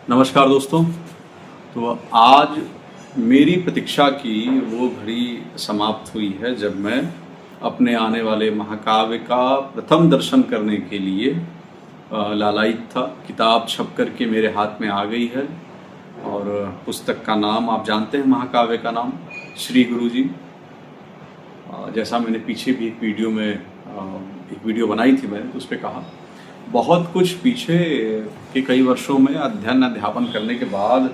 नमस्कार दोस्तों। तो आज मेरी प्रतीक्षा की वो घड़ी समाप्त हुई है जब मैं अपने आने वाले महाकाव्य का प्रथम दर्शन करने के लिए लालायित था। किताब छप कर के मेरे हाथ में आ गई है और पुस्तक का नाम आप जानते हैं, महाकाव्य का नाम श्री गुरु जी। जैसा मैंने पीछे भी एक वीडियो बनाई थी मैंने, तो उस पर कहा बहुत कुछ पीछे के कई वर्षों में अध्यापन करने के बाद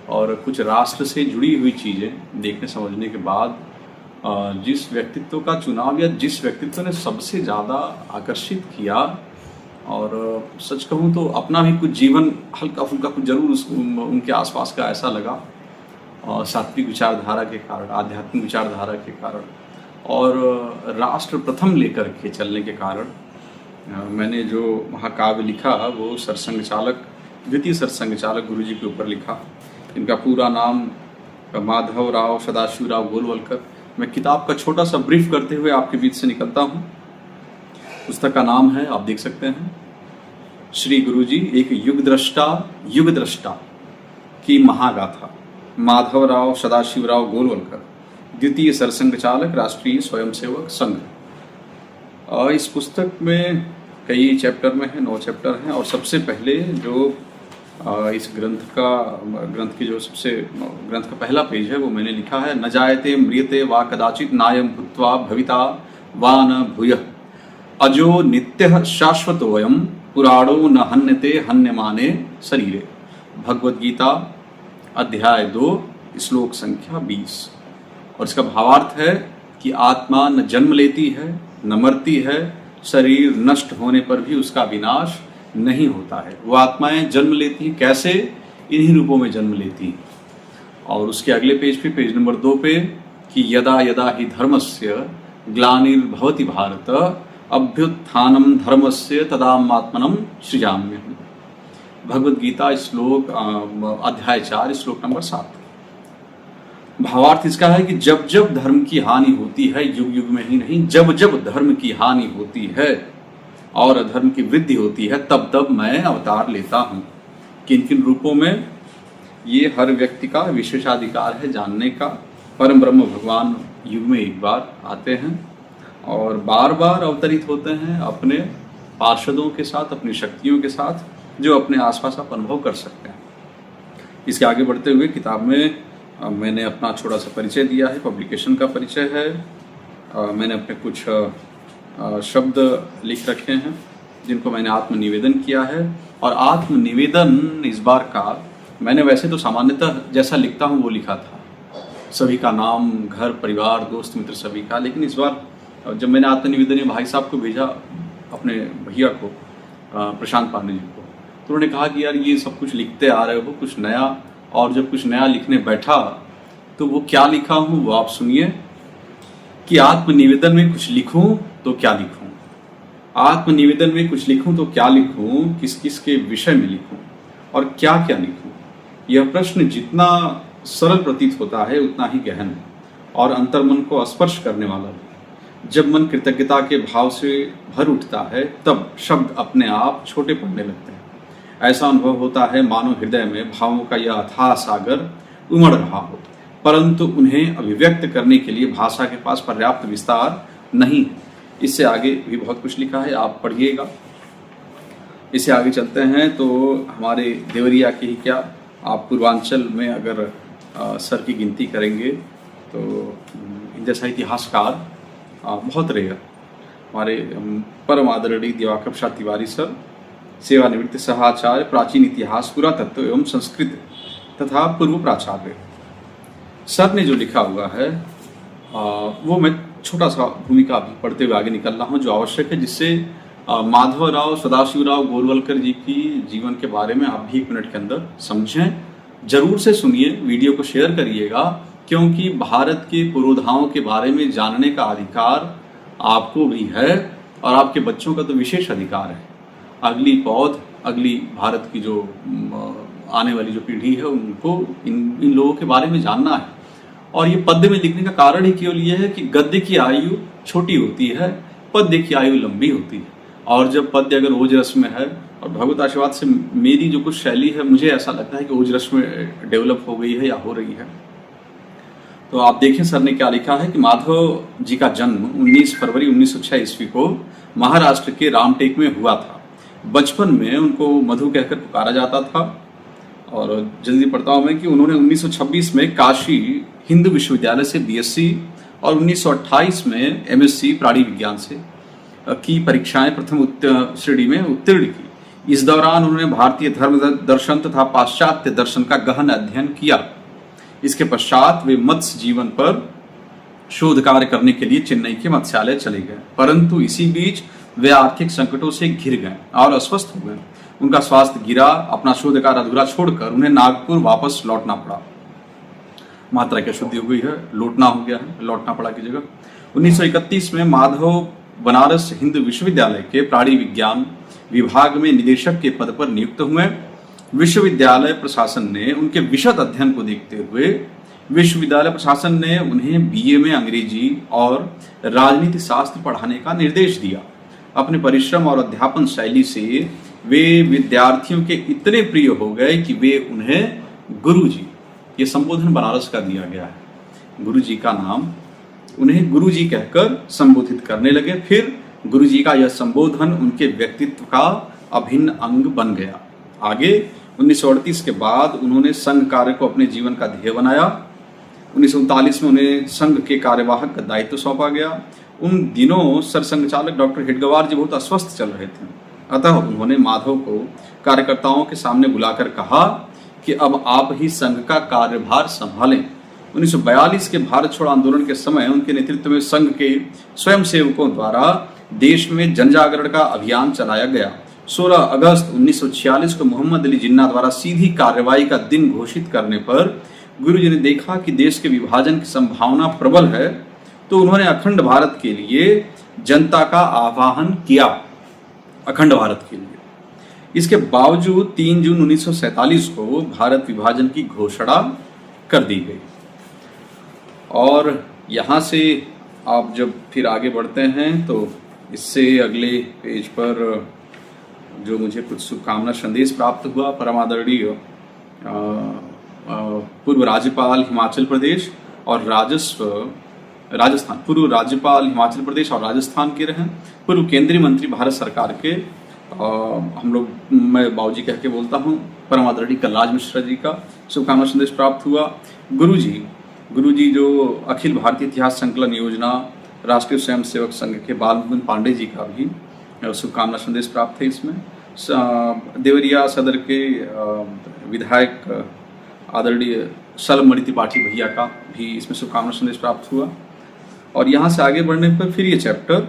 और कुछ राष्ट्र से जुड़ी हुई चीज़ें देखने समझने के बाद जिस व्यक्तित्व का चुनाव या जिस व्यक्तित्व ने सबसे ज़्यादा आकर्षित किया, और सच कहूँ तो अपना भी कुछ जीवन हल्का फुल्का कुछ जरूर उनके आसपास का ऐसा लगा, और सात्विक विचारधारा के कारण, आध्यात्मिक विचारधारा के कारण और राष्ट्र प्रथम लेकर के चलने के कारण मैंने जो महाकाव्य लिखा वो सरसंघ चालक, द्वितीय सरसंघ चालक गुरु जी के ऊपर लिखा। इनका पूरा नाम माधवराव सदाशिवराव गोलवलकर। मैं किताब का छोटा सा ब्रीफ करते हुए आपके बीच से निकलता हूँ। पुस्तक का नाम है, आप देख सकते हैं, श्री गुरु जी एक युग दृष्टा की महागाथा, माधवराव सदाशिवराव गोलवलकर, द्वितीय सरसंघ चालक, राष्ट्रीय स्वयंसेवक संघ। और इस पुस्तक में कई चैप्टर में है, 9 चैप्टर हैं। और सबसे पहले जो इस ग्रंथ का पहला पेज है वो मैंने लिखा है, न जायते म्रियते वा कदाचित नायम भूत्वा भविता वा न भूयः अजो नित्यः शाश्वतोऽयं पुराणो न हन्यते हन्यमाने शरीरे। भगवद गीता अध्याय 2 श्लोक संख्या 20। और इसका भावार्थ है कि आत्मा न जन्म लेती है न मरती है, शरीर नष्ट होने पर भी उसका विनाश नहीं होता है। वो आत्माएं जन्म लेती हैं, कैसे? इन्हीं रूपों में जन्म लेती हैं। और उसके अगले पेज पे, पेज नंबर 2 पे, कि यदा यदा ही धर्मस्य ग्लानिर्भवति भारत अभ्युत्थानम धर्मस्य तदात्मात्मनम सृजाम्यहम्। भगवद गीता श्लोक अध्याय 4 श्लोक नंबर 7। भावार्थ इसका है कि जब जब धर्म की हानि होती है, युग युग में ही नहीं, जब जब धर्म की हानि होती है और अधर्म की वृद्धि होती है, तब तब मैं अवतार लेता हूँ। किन किन रूपों में? ये हर व्यक्ति का विशेषाधिकार है जानने का। परम ब्रह्म भगवान युग में एक बार आते हैं और बार बार अवतरित होते हैं अपने पार्षदों के साथ, अपनी शक्तियों के साथ, जो अपने आसपास आप अनुभव कर सकते हैं। इसके आगे बढ़ते हुए किताब में मैंने अपना छोटा सा परिचय दिया है, पब्लिकेशन का परिचय है। मैंने अपने कुछ शब्द लिख रखे हैं जिनको मैंने आत्मनिवेदन किया है। और आत्मनिवेदन इस बार का मैंने वैसे तो सामान्यतः जैसा लिखता हूँ वो लिखा था, सभी का नाम, घर परिवार, दोस्त मित्र सभी का। लेकिन इस बार जब मैंने आत्मनिवेदन ये भाई साहब को भेजा, अपने भैया को, प्रशांत पांडे जी को, तो उन्होंने कहा कि यार ये सब कुछ लिखते आ रहे हो, कुछ नया। और जब कुछ नया लिखने बैठा तो वो क्या लिखा हूँ वो आप सुनिए, कि आत्मनिवेदन में कुछ लिखूं तो क्या लिखूं, आत्मनिवेदन में कुछ लिखूं तो क्या लिखूं, किस किस के विषय में लिखूं और क्या क्या लिखूं। यह प्रश्न जितना सरल प्रतीत होता है उतना ही गहन है और अंतर्मन को स्पर्श करने वाला है। जब मन कृतज्ञता के भाव से भर उठता है तब शब्द अपने आप छोटे पड़ने लगते हैं। ऐसा अनुभव होता है मानो हृदय में भावों का यह अथाह सागर उमड़ रहा हो, परंतु उन्हें अभिव्यक्त करने के लिए भाषा के पास पर्याप्त विस्तार नहीं है। इससे आगे भी बहुत कुछ लिखा है, आप पढ़िएगा। इससे आगे चलते हैं तो हमारे देवरिया की ही क्या, आप पूर्वांचल में अगर सर की गिनती करेंगे तो जैसा इतिहासकार बहुत रेयर, हमारे परम आदरणीय दिवाकर प्रसाद तिवारी सर, सेवानिवृत्त सहाचार्य, प्राचीन इतिहास, पुरातत्व एवं संस्कृत तथा पूर्व प्राचार्य। सर ने जो लिखा हुआ है वो मैं छोटा सा भूमिका अभी पढ़ते हुए आगे निकल रहा हूँ, जो आवश्यक है, जिससे माधवराव सदाशिवराव गोलवलकर जी की जीवन के बारे में आप भी 1 मिनट के अंदर समझें। जरूर से सुनिए, वीडियो को शेयर करिएगा, क्योंकि भारत के पुरोधाओं के बारे में जानने का अधिकार आपको भी है और आपके बच्चों का तो विशेष अधिकार है। अगली पौध, अगली भारत की जो आने वाली जो पीढ़ी है उनको इन लोगों के बारे में जानना है। और ये पद्य में लिखने का कारण ही केवल ये है कि गद्य की आयु छोटी होती है, पद्य की आयु लंबी होती है। और जब पद्य अगर ओज रस में है और भगवत आशीर्वाद से मेरी जो कुछ शैली है, मुझे ऐसा लगता है कि ओजरस में डेवलप हो गई है या हो रही है। तो आप देखें सर ने क्या लिखा है कि माधव जी का जन्म 19 फरवरी 1906 ईस्वी को महाराष्ट्र के रामटेक में हुआ था। बचपन में उनको मधु कहकर पुकारा जाता था। और जल्दी पढ़ता हूँ मैं कि उन्होंने 1926 में काशी हिंदू विश्वविद्यालय से बीएससी और 1928 में एमएससी प्राणी विज्ञान से की परीक्षाएं प्रथम श्रेणी में उत्तीर्ण की। इस दौरान उन्होंने भारतीय धर्म दर्शन तथा पाश्चात्य दर्शन का गहन अध्ययन किया। इसके पश्चात वे मत्स्य जीवन पर शोध कार्य करने के लिए चेन्नई के मत्स्यालय चले गए, परंतु इसी बीच वे आर्थिक संकटों से घिर गए और अस्वस्थ हो गए। उनका स्वास्थ्य गिरा। अपना शोध कार्य अधूरा छोड़कर उन्हें नागपुर वापस लौटना पड़ा। मात्रा की अशुद्धि हो गई है, लौटना हो गया है, लौटना पड़ा की जगह। 1931 में माधव बनारस हिंदू विश्वविद्यालय के प्राणी विज्ञान विभाग में निदेशक के पद पर नियुक्त हुए। विश्वविद्यालय प्रशासन ने उनके विशद अध्ययन को देखते हुए विश्वविद्यालय प्रशासन ने उन्हें बीए में अंग्रेजी और राजनीति शास्त्र पढ़ाने का निर्देश दिया। अपने परिश्रम और अध्यापन शैली से वे विद्यार्थियों के इतने प्रिय हो गए कि वे उन्हें गुरुजी, ये संबोधन बनारस का दिया गया है, गुरुजी का नाम, उन्हें गुरुजी कहकर संबोधित करने लगे। फिर गुरुजी का यह संबोधन उनके व्यक्तित्व का अभिन्न अंग बन गया। आगे 1938 के बाद उन्होंने संघ कार्य को अपने जीवन का ध्येय बनाया। 1939 में उन्हें संघ के कार्यवाहक का दायित्व सौंपा गया। उन दिनों सरसंघ चालक डॉक्टर हेडगेवार जी बहुत अस्वस्थ चल रहे थे, अतः उन्होंने माधव को कार्यकर्ताओं के सामने बुलाकर कहा कि अब आप ही संघ का कार्यभार संभालें। 1942 के भारत छोड़ो आंदोलन के समय उनके नेतृत्व में संघ के स्वयंसेवकों द्वारा देश में जन जागरण का अभियान चलाया गया। 16 अगस्त 1946 को मोहम्मद अली जिन्ना द्वारा सीधी कार्रवाई का दिन घोषित करने पर गुरुजी ने देखा कि देश के विभाजन की संभावना प्रबल है, तो उन्होंने अखंड भारत के लिए जनता का आह्वान किया। अखंड भारत के लिए। इसके बावजूद 3 जून 1947 को भारत विभाजन की घोषणा कर दी गई। और यहाँ से आप जब फिर आगे बढ़ते हैं तो इससे अगले पेज पर जो मुझे कुछ शुभकामना संदेश प्राप्त हुआ, परम आदरणीय पूर्व राज्यपाल हिमाचल प्रदेश और राजस्थान, पूर्व राज्यपाल हिमाचल प्रदेश और राजस्थान के रहे, पूर्व केंद्रीय मंत्री भारत सरकार के, हम लोग, मैं बाबूजी कह के बोलता हूँ, परम आदरणीय कलराज मिश्रा जी का शुभकामना संदेश प्राप्त हुआ। गुरुजी जो अखिल भारतीय इतिहास संकलन योजना, राष्ट्रीय स्वयंसेवक संघ के बाल मुकुंद पांडे जी का भी शुभकामना संदेश प्राप्त है। इसमें देवरिया सदर के विधायक आदरणीय शलमणि त्रिपाठी भैया का भी इसमें शुभकामना संदेश प्राप्त हुआ। और यहाँ से आगे बढ़ने पर फिर ये चैप्टर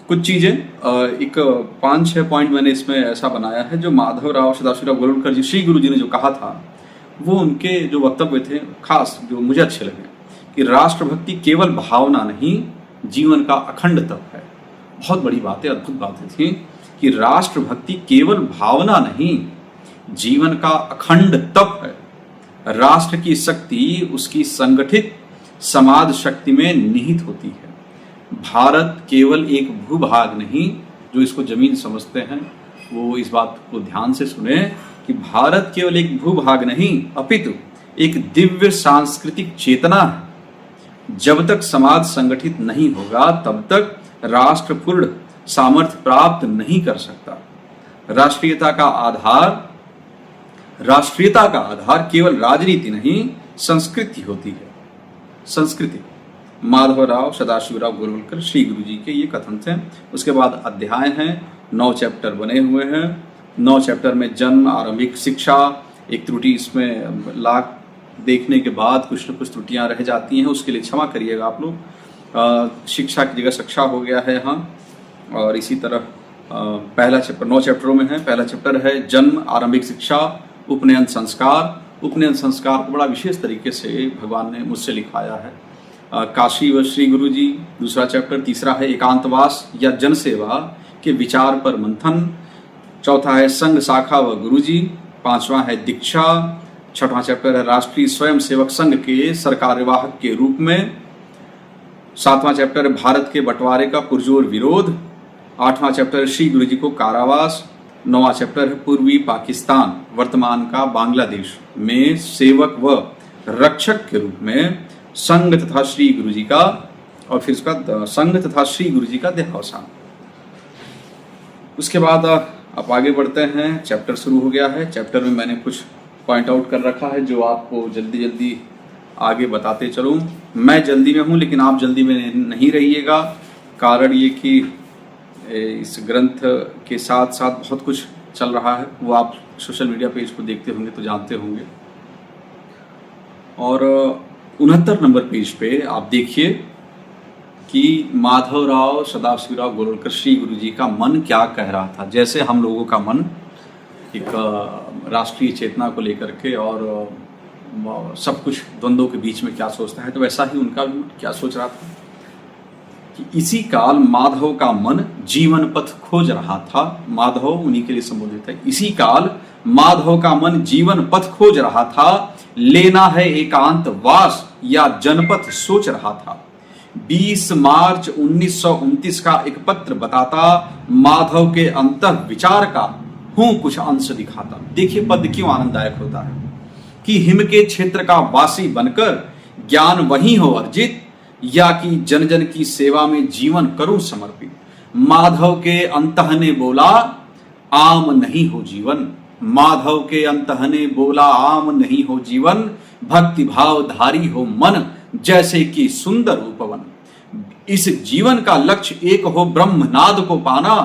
कुछ चीज़ें, एक 5-6 पॉइंट मैंने इसमें ऐसा बनाया है जो माधवराव सदाशिवराव गोलवलकर जी, श्री गुरु जी ने जो कहा था, वो उनके जो वक्तव्य थे खास जो मुझे अच्छे लगे कि राष्ट्रभक्ति केवल भावना नहीं, जीवन का अखंड तप है। बहुत बड़ी बातें, अद्भुत बातें थी कि राष्ट्रभक्ति केवल भावना नहीं, जीवन का अखंड तप है। राष्ट्र की शक्ति उसकी संगठित समाज शक्ति में निहित होती है। भारत केवल एक भूभाग नहीं, जो इसको जमीन समझते हैं वो इस बात को ध्यान से सुने कि भारत केवल एक भूभाग नहीं अपितु एक दिव्य सांस्कृतिक चेतना है। जब तक समाज संगठित नहीं होगा तब तक राष्ट्र पूर्ण सामर्थ्य प्राप्त नहीं कर सकता। राष्ट्रीयता का आधार केवल राजनीति नहीं, संस्कृति होती है। संस्कृति। माधवराव सदाशिवराव गोलवलकर श्री गुरु जी के ये कथन थे। उसके बाद अध्याय हैं, 9 चैप्टर बने हुए हैं। 9 चैप्टर में जन्म, आरंभिक शिक्षा, एक त्रुटि इसमें लाख देखने के बाद कुछ न कुछ त्रुटियां रह जाती हैं, उसके लिए क्षमा करिएगा आप लोग। शिक्षा की जगह शिक्षा हो गया है यहाँ। और इसी तरह पहला चैप्टर 9 चैप्टरों में है। पहला चैप्टर है जन्म, आरंभिक शिक्षा, उपनयन संस्कार। उपनयन संस्कार को बड़ा विशेष तरीके से भगवान ने मुझसे लिखाया है। काशी व श्री गुरु जी, दूसरा चैप्टर। तीसरा है एकांतवास या जनसेवा के विचार पर मंथन। चौथा है संघ शाखा व गुरु जी। 5वां है दीक्षा। 6वां चैप्टर है राष्ट्रीय स्वयंसेवक संघ के सरकार्यवाहक के रूप में। 7वां चैप्टर है भारत के बंटवारे का पुरजोर विरोध। 8वां चैप्टर है श्री गुरु जी को कारावास। 9वां चैप्टर है पूर्वी पाकिस्तान वर्तमान का बांग्लादेश में सेवक व रक्षक के रूप में संघ तथा श्री गुरु जी का, और फिर उसका संघ तथा श्री गुरु जी का देहावसान। उसके बाद आप आगे बढ़ते हैं, चैप्टर शुरू हो गया है। चैप्टर में मैंने कुछ पॉइंट आउट कर रखा है जो आपको जल्दी जल्दी आगे बताते चलूँ। मैं जल्दी में हूँ लेकिन आप जल्दी में नहीं रहिएगा, कारण ये कि इस ग्रंथ के साथ साथ बहुत कुछ चल रहा है, वो आप सोशल मीडिया पेज को देखते होंगे तो जानते होंगे। और 69 नंबर पेज पे आप देखिए कि माधवराव सदाशिवराव गोलवलकर श्री गुरु जी का मन क्या कह रहा था। जैसे हम लोगों का मन एक राष्ट्रीय चेतना को लेकर के और सब कुछ द्वंद्वों के बीच में क्या सोचता है, तो वैसा ही उनका भी क्या सोच रहा था कि इसी काल माधव का मन जीवन पथ खोज रहा था। माधव उन्हीं के लिए संबोधित है। इसी काल माधव का मन जीवन पथ खोज रहा था, लेना है एकांत वास या जनपथ सोच रहा था। 20 मार्च 1929 का एक पत्र बताता, माधव के अंतः विचार का हूं कुछ अंश दिखाता। देखिए पद क्यों आनंददायक होता है कि हिम के क्षेत्र का वासी बनकर ज्ञान वही हो अर्जित, या कि जन जन की सेवा में जीवन करूं समर्पित। माधव के अंतः ने बोला आम नहीं हो जीवन, माधव के अंतः ने बोला आम नहीं हो जीवन, भक्ति भाव धारी हो मन जैसे कि सुंदर उपवन। इस जीवन का लक्ष्य एक हो ब्रह्मनाद को पाना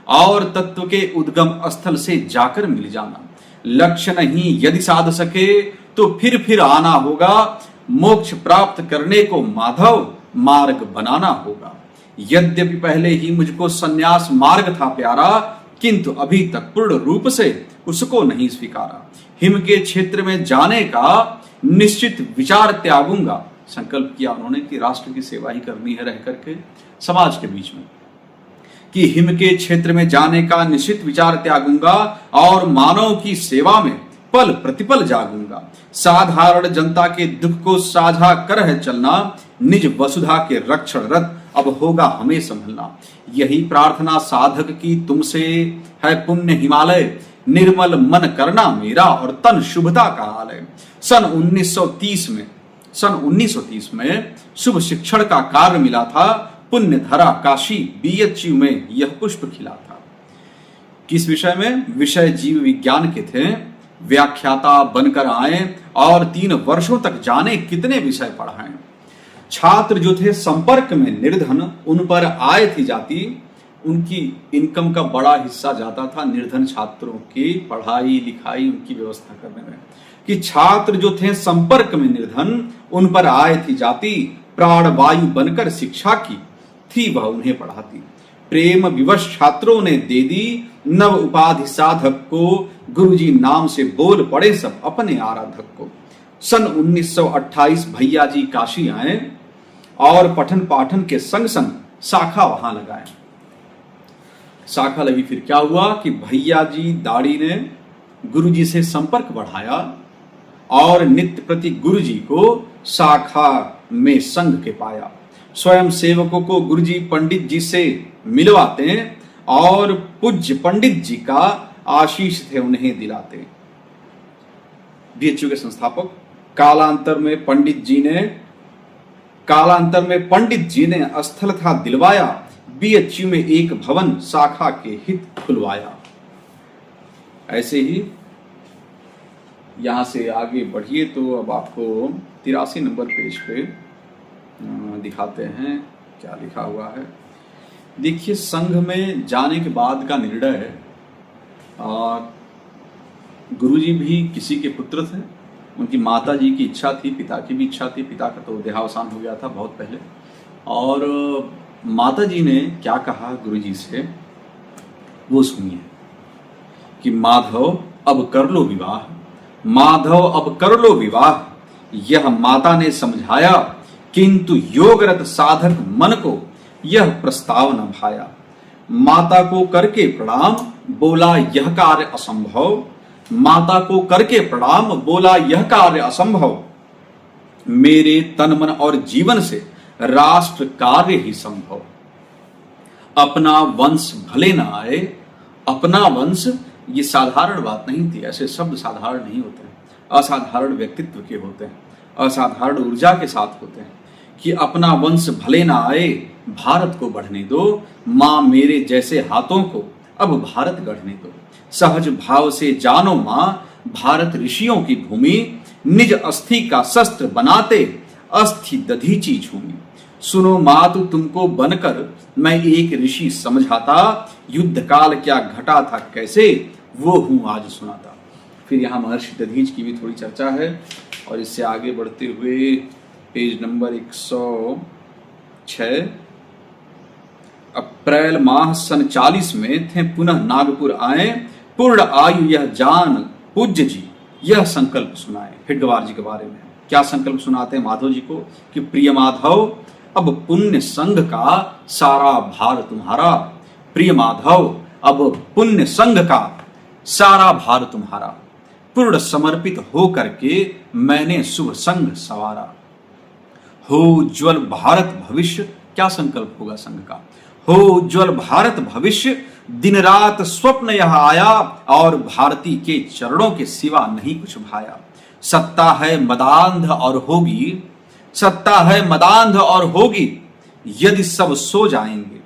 और तत्व के उद्गम स्थल से जाकर मिल जाना। लक्ष्य नहीं यदि साध सके तो फिर आना होगा, मोक्ष प्राप्त करने को माधव मार्ग बनाना होगा। यद्यपि पहले ही मुझको सन्यास मार्ग था प्यारा, किंतु अभी तक पूर्ण रूप से उसको नहीं स्वीकारा। हिम के क्षेत्र में जाने का निश्चित विचार त्यागूंगा। संकल्प किया उन्होंने कि राष्ट्र की सेवा ही करनी है रह करके समाज के बीच में, कि हिम के क्षेत्र में जाने का निश्चित विचार त्यागूंगा और मानव की सेवा में पल प्रतिपल जागूंगा। साधारण जनता के दुख को साझा कर है चलना, निज वसुधा के रक्षण रथ अब होगा हमें संभलना। यही प्रार्थना साधक की तुमसे है पुण्य हिमालय, निर्मल मन करना मेरा और तन शुभता का आलय। सन 1930 में शुभ शिक्षण का कार्य मिला था, पुण्य धरा काशी बीएचयू में यह पुष्प खिला था। किस विषय में? विषय जीव विज्ञान के थे। व्याख्याता बनकर आए और 3 वर्षों तक जाने कितने विषय पढ़ाएं। छात्र जो थे संपर्क में निर्धन, उन पर आय थी जाती, उनकी इनकम का बड़ा हिस्सा जाता था निर्धन छात्रों की पढ़ाई लिखाई उनकी व्यवस्था करने में। कि छात्र जो थे संपर्क में निर्धन, उन पर आय थी जाती, प्राण वायु बनकर शिक्षा की थी वह उन्हें पढ़ाती। प्रेम विवश छात्रों ने दे दी नव उपाधि साधक को, गुरुजी नाम से बोल पड़े सब अपने आराधक को। सन 1928 भैया जी काशी आए और पठन पाठन के संग संग शाखा वहां लगाए। शाखा लगी, फिर क्या हुआ कि भैया जी दाढ़ी ने गुरुजी से संपर्क बढ़ाया और नित्य प्रति गुरुजी को शाखा में संग के पाया। स्वयं सेवकों को गुरुजी पंडित जी से मिलवाते और पूज्य पंडित जी का आशीष थे उन्हें दिलाते। बीएचयू के संस्थापक कालांतर में पंडित जी ने स्थल था दिलवाया, बीएचयू में एक भवन शाखा के हित खुलवाया। ऐसे ही यहां से आगे बढ़िए तो अब आपको 83 नंबर पेज पे दिखाते हैं क्या लिखा हुआ है। देखिए संघ में जाने के बाद का निर्णय है। गुरुजी भी किसी के पुत्र थे, उनकी माता जी की इच्छा थी, पिता की भी इच्छा थी। पिता का तो देहावसान हो गया था बहुत पहले। और माता जी ने क्या कहा गुरुजी से वो सुनिए कि माधव अब कर लो विवाह, माधव अब कर लो विवाह। यह माता ने समझाया, किंतु योगरत साधक मन को यह प्रस्ताव न भाया। माता को करके प्रणाम बोला यह कार्य असंभव, माता को करके प्रणाम बोला यह कार्य असंभव। मेरे तन मन और जीवन से राष्ट्र कार्य ही संभव। अपना वंश भले न आए, अपना वंश ये साधारण बात नहीं थी, ऐसे शब्द साधारण नहीं होते हैं, असाधारण व्यक्तित्व के होते हैं, असाधारण ऊर्जा के साथ होते हैं कि अपना वंश भले ना आए भारत को बढ़ने दो, माँ मेरे जैसे हाथों को अब भारत गढ़ने दो। सहज भाव से जानो माँ भारत ऋषियों की भूमि, निज अस्थि का शस्त्र बनाते अस्थि दधीची झूमी। सुनो मातु तुमको बनकर मैं एक ऋषि समझाता, युद्ध काल क्या घटा था कैसे वो हूं आज सुनाता। फिर यहाँ महर्षि दधीच की भी थोड़ी चर्चा है और इससे आगे बढ़ते हुए पेज नंबर 106। अप्रैल माह सन 40 में थे पुनः नागपुर आए, पूर्ण आयु यह जान पूज्य जी यह संकल्प सुनाए। हिडगवार जी के बारे में क्या संकल्प सुनाते हैं माधव जी को कि प्रिय माधव अब पुण्य संघ का सारा भार तुम्हारा, प्रिय माधव अब पुण्य संघ का सारा भार तुम्हारा, पूर्ण समर्पित हो करके मैंने शुभ संघ सवारा। हो उज्ज्वल भारत भविष्य, क्या संकल्प होगा संघ का, हो उज्ज्वल भारत भविष्य, दिन रात स्वप्न यह आया और भारती के चरणों के सिवा नहीं कुछ भाया। सत्ता है मदांध और होगी, सत्ता है मदांध और होगी यदि सब सो जाएंगे,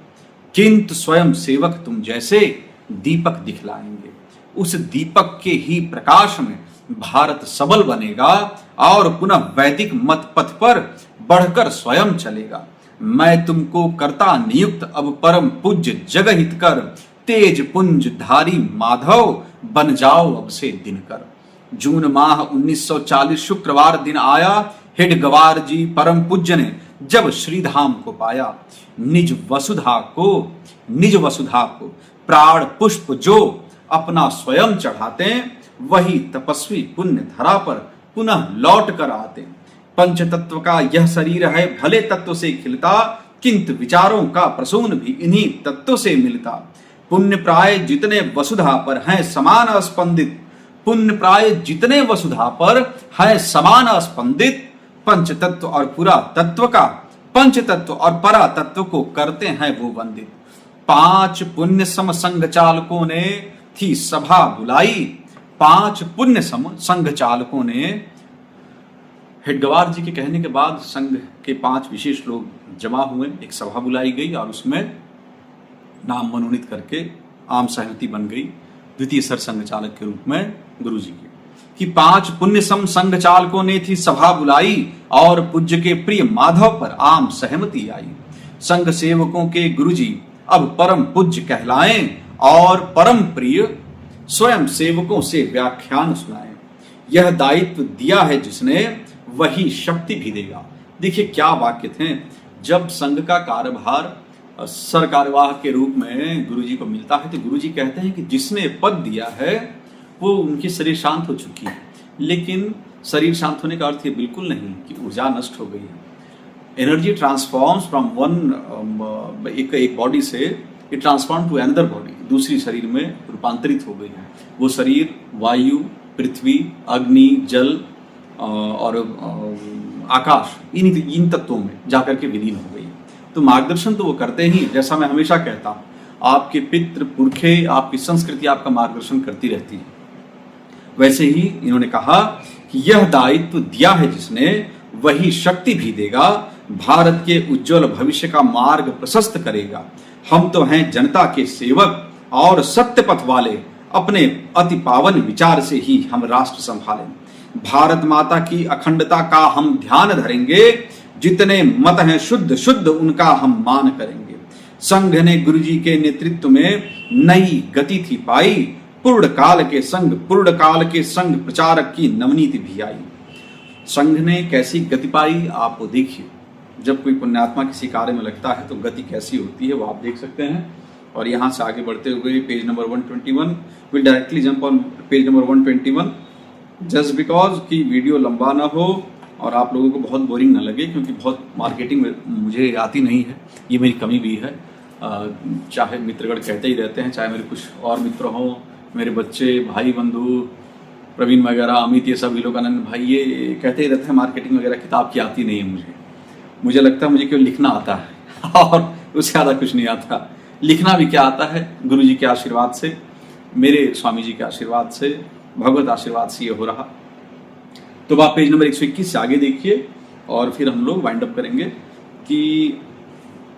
किंतु स्वयं सेवक तुम जैसे दीपक दिखलाएंगे। उस दीपक के ही प्रकाश में भारत सबल बनेगा और पुनः वैदिक मत पथ पर बढ़कर स्वयं चलेगा। मैं तुमको करता नियुक्त अब परम पूज्य जगहित कर, तेज पुंज धारी माधव बन जाओ अब से दिनकर। जून माह 1940 शुक्रवार दिन आया, हिडगवार जी परम पूज्य ने जब श्रीधाम को पाया। निज वसुधा को प्राण पुष्प जो अपना स्वयं चढ़ाते, वही तपस्वी पुण्य धरा पर पुनः लौट कर आते। पंच तत्व का यह शरीर है भले तत्व से खिलता, किंतु विचारों का प्रसून भी इन्हीं तत्व से मिलता। पुण्य प्राय जितने वसुधा पर हैं समान स्पंदित, पुण्य प्राय जितने वसुधा पर हैं समान स्पंदित, पंच तत्व और पुरा तत्व का, पंच तत्व और परा तत्व को करते हैं वो वंदित। 5 पुण्य सम संघ चालकों ने थी सभा बुलाई, 5 पुण्य सम संघ चालकों ने, हिडगवार जी के कहने के बाद संघ के 5 विशेष लोग जमा हुए, एक सभा बुलाई गई और उसमें नाम मनोनीत करके आम सहमति बन गई द्वितीय सर संघ चालक के रूप में गुरु जी के, कि 5 पुण्य सम संघ चालकों ने थी सभा बुलाई और पूज्य के प्रिय माधव पर आम सहमति आई। संघ सेवकों के गुरु जी अब परम पूज्य कहलाएं और परम प्रिय स्वयं सेवकों से व्याख्यान सुनाएं। यह दायित्व दिया है जिसने वही शक्ति भी देगा। देखिए क्या वाक्य थे। जब संघ का कार्यभार सर कार्यवाह के रूप में गुरुजी को मिलता है तो गुरुजी कहते हैं कि जिसने पद दिया है वो उनकी शरीर शांत हो चुकी है, लेकिन शरीर शांत होने का अर्थ ये बिल्कुल नहीं कि ऊर्जा नष्ट हो गई है। एनर्जी ट्रांसफॉर्म्स फ्रॉम वन एक बॉडी से it transform to another body, दूसरी शरीर में रूपांतरित हो गई है। वो शरीर वायु, पृथ्वी, अग्नि, जल और आकाश इन तत्वों में जाकर के विलीन हो गई। तो मार्गदर्शन तो वो करते ही, जैसा मैं हमेशा कहता हूँ, आपके पितृ पुरखे, आपकी संस्कृति आपका मार्गदर्शन करती रहती है। वैसे ही इन्होंने कहा कि यह दायित्व दिया है जिसने वही शक्ति भी देगा, भारत के उज्जवल भविष्य का मार्ग प्रशस्त करेगा। हम तो हैं जनता के सेवक और सत्य पथ वाले, अपने अति पावन विचार से ही हम राष्ट्र संभालें। भारत माता की अखंडता का हम ध्यान धरेंगे, जितने मत हैं शुद्ध शुद्ध उनका हम मान करेंगे। संघ ने गुरुजी के नेतृत्व में नई गति थी पाई, पूर्ण काल के संघ प्रचारक की नवनीति भी आई। संघ ने कैसी गति पाई आप वो देखिए। जब कोई पुण्यात्मा किसी कार्य में लगता है तो गति कैसी होती है वो आप देख सकते हैं। और यहाँ से आगे बढ़ते हुए page number 121, will directly jump on page number 121 just because कि वीडियो लंबा ना हो और आप लोगों को बहुत बोरिंग ना लगे, क्योंकि बहुत मार्केटिंग मुझे आती नहीं है, ये मेरी कमी भी है। चाहे मित्रगण कहते ही रहते हैं, चाहे मेरे कुछ और मित्र हों, मेरे बच्चे, भाई बंधु, प्रवीण वगैरह, अमित, ये सब लोग, आनंद भाई, ये कहते ही रहते हैं मार्केटिंग वगैरह किताब की आती नहीं है मुझे लगता है मुझे केवल लिखना आता है और उससे ज़्यादा कुछ नहीं आता। लिखना भी क्या आता है, गुरु जी के आशीर्वाद से। मेरे स्वामी जी के आशीर्वाद से, भगवत आशीर्वाद से ये हो रहा। तो आप पेज नंबर 121 से आगे देखिए और फिर हम लोग वाइंड अप करेंगे कि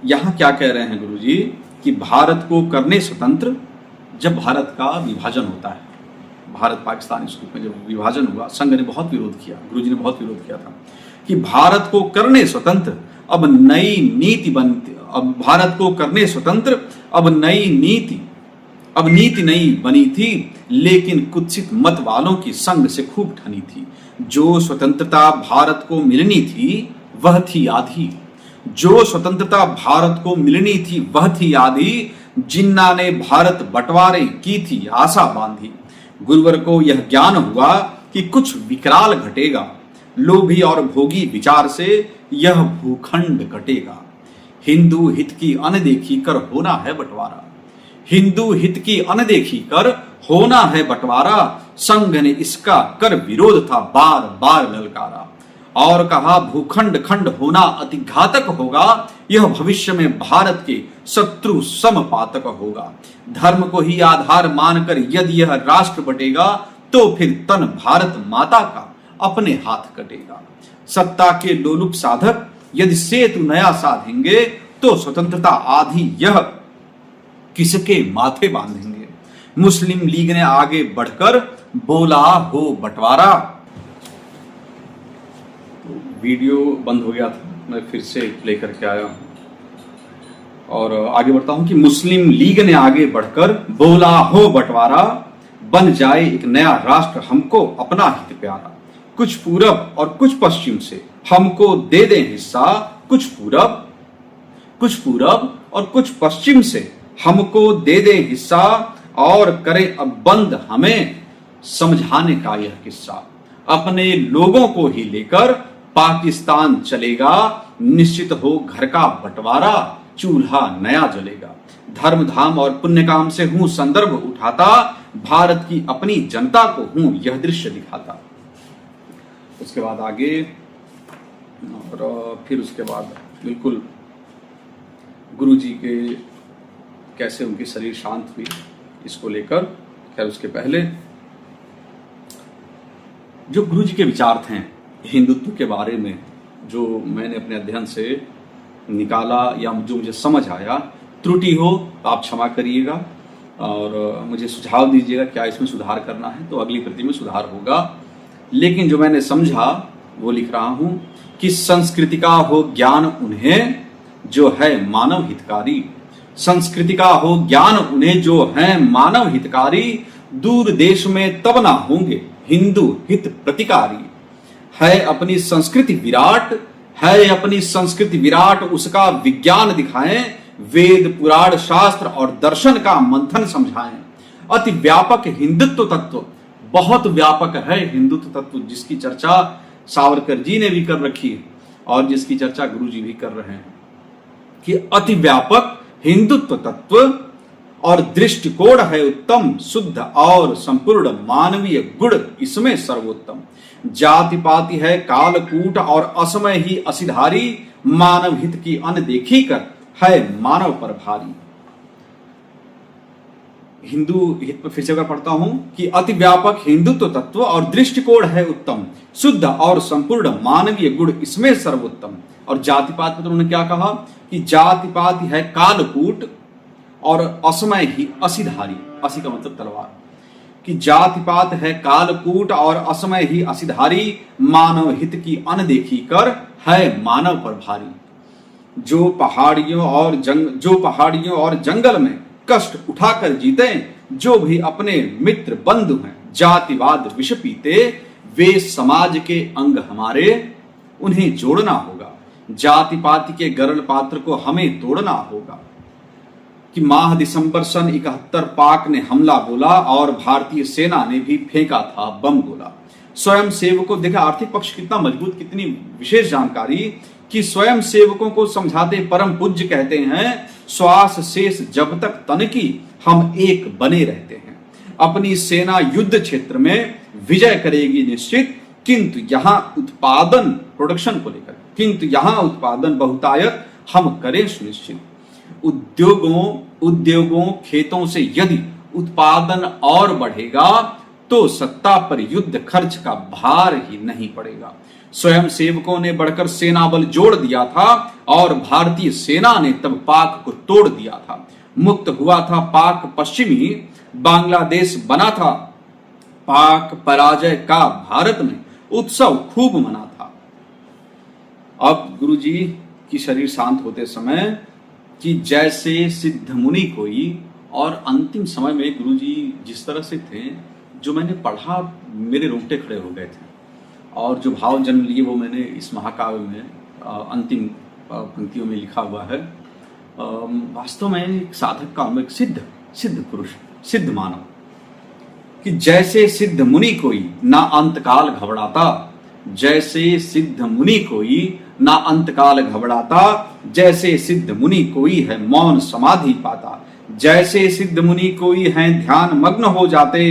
यहाँ क्या कह रहे हैं गुरु जी कि भारत को करने स्वतंत्र, जब भारत का विभाजन होता है, भारत पाकिस्तान इस रूप में जब विभाजन हुआ, संघ ने बहुत विरोध किया, गुरु जी ने बहुत विरोध किया था कि भारत को करने स्वतंत्र अब नई नीति बनती, अब भारत को करने स्वतंत्र अब नई नीति, अब नीति नई बनी थी, लेकिन कुत्सित मत वालों की संग से खूब ठनी थी। जो स्वतंत्रता भारत को मिलनी थी वह थी आधी, जो स्वतंत्रता भारत को मिलनी थी वह थी आधी, जिन्ना ने भारत बंटवारे की थी आशा बांधी। गुरुवर को यह ज्ञान हुआ कि कुछ विकराल घटेगा, लोभी और भोगी विचार से यह भूखंड कटेगा। हिंदू हित की अनदेखी कर होना है बंटवारा, हिंदू हित की अनदेखी कर होना है बंटवारा, संघ ने इसका कर विरोध था बार बार ललकारा। और कहा भूखंड खंड होना अति घातक होगा, यह भविष्य में भारत के शत्रु समपातक होगा। धर्म को ही आधार मानकर यदि यह राष्ट्र बटेगा, तो फिर तन भारत माता का अपने हाथ कटेगा। सत्ता के लोलुप साधक यदि सेतु नया साधेंगे, तो स्वतंत्रता आधी यह किसके माथे बांधेंगे। मुस्लिम लीग ने आगे बढ़कर बोला हो बंटवारा। तो वीडियो बंद हो गया था, मैं फिर से लेकर के आया हूं और आगे बढ़ता हूं कि मुस्लिम लीग ने आगे बढ़कर बोला हो बंटवारा, बन जाए एक नया राष्ट्र हमको अपना हित प्यारा। कुछ पूरब और कुछ पश्चिम से हमको दे दें हिस्सा, कुछ पूरब और कुछ पश्चिम से हमको दे दे हिस्सा, और करें अब बंद हमें समझाने का यह किस्सा। अपने लोगों को ही लेकर पाकिस्तान चलेगा, निश्चित हो घर का बंटवारा, चूल्हा नया जलेगा। धर्म धाम और पुण्य काम से हूं संदर्भ उठाता, भारत की अपनी जनता को हूं यह दृश्य दिखाता। उसके बाद आगे और फिर उसके बाद बिल्कुल गुरु जी के कैसे उनकी शरीर शांत हुई इसको लेकर। खैर उसके पहले जो गुरु जी के विचार थे हिंदुत्व के बारे में, जो मैंने अपने अध्ययन से निकाला या जो मुझे समझ आया, त्रुटि हो तो आप क्षमा करिएगा और मुझे सुझाव दीजिएगा क्या इसमें सुधार करना है, तो अगली प्रति में सुधार होगा। लेकिन जो मैंने समझा वो लिख रहा हूं कि संस्कृति का हो ज्ञान उन्हें जो है मानव हितकारी, संस्कृति का हो ज्ञान उन्हें जो है मानव हितकारी, दूर देश में तब ना होंगे हिंदू हित प्रतिकारी। है अपनी संस्कृति विराट, है अपनी संस्कृति विराट, उसका विज्ञान दिखाएं, वेद पुराण शास्त्र और दर्शन का मंथन समझाएं। अति व्यापक हिंदुत्व तत्व, बहुत व्यापक है हिंदुत्व तत्व, जिसकी चर्चा सावरकर जी ने भी कर रखी है और जिसकी चर्चा गुरु जी भी कर रहे हैं कि अति व्यापक हिंदुत्व तत्व और दृष्टिकोण है उत्तम, शुद्ध और संपूर्ण मानवीय गुण इसमें सर्वोत्तम। जाति पाति है कालकूट और असमय ही असिधारी, मानव हित की अनदेखी कर है मानव पर भारी। हिंदू हित पर फिर से पढ़ता हूं कि अति व्यापक हिंदुत्व तत्व और दृष्टिकोण है उत्तम, शुद्ध और संपूर्ण मानवीय गुण इसमें सर्वोत्तम। और जातिपात में तो उन्होंने क्या कहा कि जातिपात है कालकूट और असमय ही असिधारी, असी का मतलब तलवार, कि जातिपात है कालकूट और असमय ही असिधारी, मानव हित की अनदेखी कर है मानव पर भारी। जो पहाड़ियों और जंगल में कष्ट उठाकर जीते, जो भी अपने मित्र बंधु हैं जातिवाद विष पीते, वे समाज के अंग हमारे उन्हें जोड़ना होगा। जाति पाति के गरल पात्र को हमें तोड़ना होगा। कि माह दिसंबर सन 71 पाक ने हमला बोला और भारतीय सेना ने भी फेंका था बम गोला। स्वयं सेवकों, देखा आर्थिक पक्ष कितना मजबूत, कितनी विशेष जानकारी कि स्वयं सेवकों को समझाते परम पूज्य कहते हैं, श्वास शेष जब तक तन की हम एक बने रहते हैं। अपनी सेना युद्ध क्षेत्र में विजय करेगी निश्चित, किंतु यहाँ उत्पादन, प्रोडक्शन को लेकर, किंतु यहाँ उत्पादन बहुतायत हम करें सुनिश्चित। उद्योगों खेतों से यदि उत्पादन और बढ़ेगा तो सत्ता पर युद्ध खर्च का भार ही नहीं पड़ेगा। स्वयं सेवकों ने बढ़कर सेना बल जोड़ दिया था और भारतीय सेना ने तब पाक को तोड़ दिया था। मुक्त हुआ था पाक पश्चिमी, बांग्लादेश बना था। पाक पराजय का भारत में उत्सव खूब मना था। अब गुरुजी की शरीर शांत होते समय कि जैसे सिद्ध मुनि कोई, और अंतिम समय में गुरुजी जिस तरह से थे, जो मैंने पढ़ा मेरे रोंगटे खड़े हो गए थे, और जो भाव जन्म लिए वो मैंने इस महाकाव्य में अंतिम पंक्तियों में लिखा हुआ है। वास्तव में एक साधक का एक सिद्ध पुरुष, सिद्ध मानव, कि जैसे सिद्ध मुनि कोई ना अंतकाल घबराता, जैसे सिद्ध मुनि कोई ना अंतकाल घबराता, जैसे सिद्ध मुनि कोई है मौन समाधि पाता, जैसे सिद्ध मुनि कोई है ध्यान मग्न हो जाते,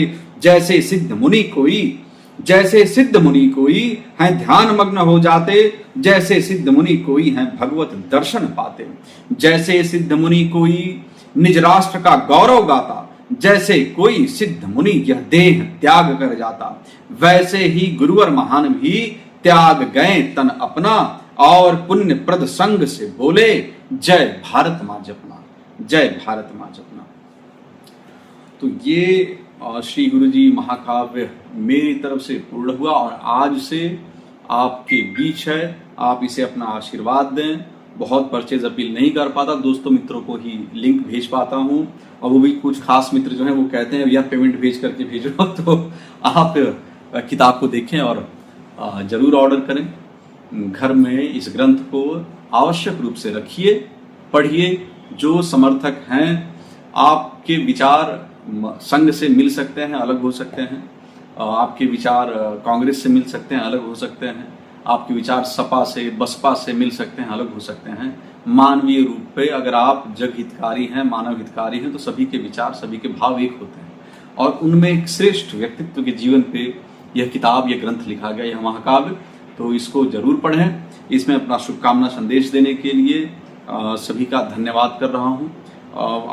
जैसे सिद्ध मुनि कोई, जैसे सिद्ध मुनि कोई है ध्यान मग्न हो जाते, जैसे सिद्ध मुनि कोई है भगवत दर्शन पाते, जैसे सिद्ध मुनि कोई निज राष्ट्र का गौरव गाता, जैसे कोई सिद्ध मुनि यह देह त्याग कर जाता, वैसे ही गुरुवर महान भी त्याग गए तन अपना और पुण्य प्रद संग से बोले जय भारत मां जपना, जय भारत मां जपना। तो ये श्री गुरु जी महाकाव्य मेरी तरफ से पूर्ण हुआ और आज से आपके बीच है। आप इसे अपना आशीर्वाद दें। बहुत परचेज अपील नहीं कर पाता, दोस्तों मित्रों को ही लिंक भेज पाता हूँ, और वो भी कुछ खास मित्र जो हैं वो कहते हैं भैया पेमेंट भेज करके भेज रहा हूँ। तो आप किताब को देखें और जरूर ऑर्डर करें। घर में इस ग्रंथ को आवश्यक रूप से रखिए, पढ़िए। जो समर्थक हैं, आपके विचार संघ से मिल सकते हैं, अलग हो सकते हैं, आपके विचार कांग्रेस से मिल सकते हैं, अलग हो सकते हैं, आपके विचार सपा से बसपा से मिल सकते हैं, अलग हो सकते हैं। मानवीय रूप पे अगर आप जग हितकारी हैं, मानव हितकारी हैं, तो सभी के विचार, सभी के भाव एक होते हैं, और उनमें एक श्रेष्ठ व्यक्तित्व के जीवन पे यह किताब, यह ग्रंथ लिखा गया, यह महाकाव्य। तो इसको जरूर पढ़ें। इसमें अपना शुभकामना संदेश देने के लिए सभी का धन्यवाद कर रहा हूँ।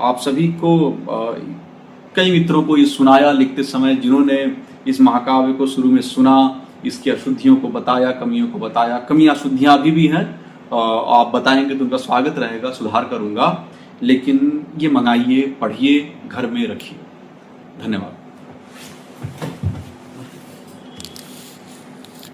आप सभी को, कई मित्रों को ये सुनाया लिखते समय, जिन्होंने इस महाकाव्य को शुरू में सुना, इसकी अशुद्धियों को बताया, कमियों को बताया। कमियां अशुद्धियां अभी भी हैं, आप बताएंगे तो उनका स्वागत रहेगा, सुधार करूंगा। लेकिन ये मंगाइए, पढ़िए, घर में रखिए। धन्यवाद।